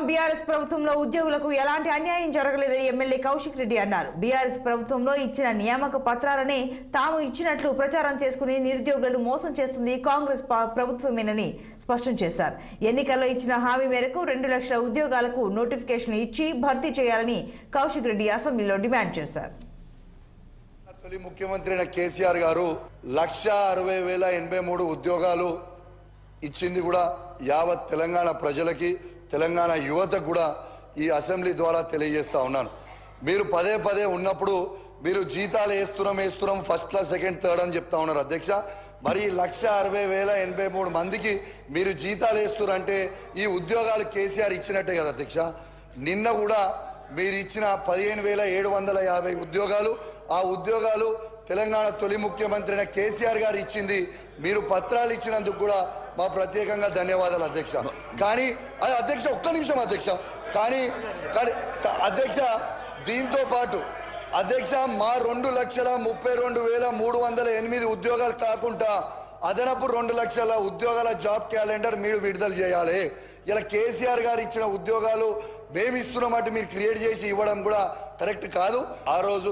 BRS ప్రభుత్వంలో ఉద్యోగులకు ఎలాంటి అన్యాయం జరగలేదని ఎమ్మెల్యే కౌశిక్ రెడ్డి అన్నారు. బీఆర్ఎస్ ప్రభుత్వంలో ఇచ్చిన నియామక పత్రాలనే తాము ఇచ్చినట్లు ప్రచారం చేసుకుని నిరుద్యోగులను మోసం చేస్తుంది కాంగ్రెస్ ప్రభుత్వమేనని స్పష్టం చేశారు. ఎన్నికల్లో ఇచ్చిన హామీ మేరకు 2 లక్షల ఉద్యోగాలకు నోటిఫికేషన్ ఇచ్చి భర్తీ చేయాలని కౌశిక్ రెడ్డి అసెంబ్లీలో డిమాండ్ చేశారు. తొలి ముఖ్యమంత్రి అయిన కేసీఆర్ గారు 1,60,083 ఉద్యోగాలు ఇచ్చింది కూడా యావత్ తెలంగాణ ప్రజలకి, తెలంగాణ యువతకు కూడా ఈ అసెంబ్లీ ద్వారా తెలియజేస్తా ఉన్నాను. మీరు పదే పదే ఉన్నప్పుడు మీరు జీతాలు వేస్తున్నాం ఫస్ట్ క్లాస్ సెకండ్ థర్డ్ అని చెప్తా ఉన్నారు అధ్యక్ష. మరి 1,60,083 మందికి మీరు జీతాలు వేస్తున్నారంటే ఈ ఉద్యోగాలు కేసీఆర్ ఇచ్చినట్టే కదా అధ్యక్ష. నిన్న కూడా మీరు ఇచ్చిన 15,750 ఉద్యోగాలు, ఆ ఉద్యోగాలు తెలంగాణ తొలి ముఖ్యమంత్రి అయిన కేసీఆర్ గారు ఇచ్చింది. మీరు పత్రాలు ఇచ్చినందుకు కూడా మా ప్రత్యేకంగా ధన్యవాదాలు అధ్యక్ష. కానీ అధ్యక్ష ఒక్క నిమిషం అధ్యక్ష, కానీ అధ్యక్ష దీంతో పాటు అధ్యక్ష మా 2,32,308 ఉద్యోగాలు కాకుండా అదనపు 2 లక్షల ఉద్యోగాల జాబ్ క్యాలెండర్ మీరు విడుదల చేయాలి. ఇలా కేసీఆర్ గారు ఇచ్చిన ఉద్యోగాలు మేము ఇస్తున్నామంటే మీరు క్రియేట్ చేసి ఇవ్వడం కూడా కరెక్ట్ కాదు. ఆ రోజు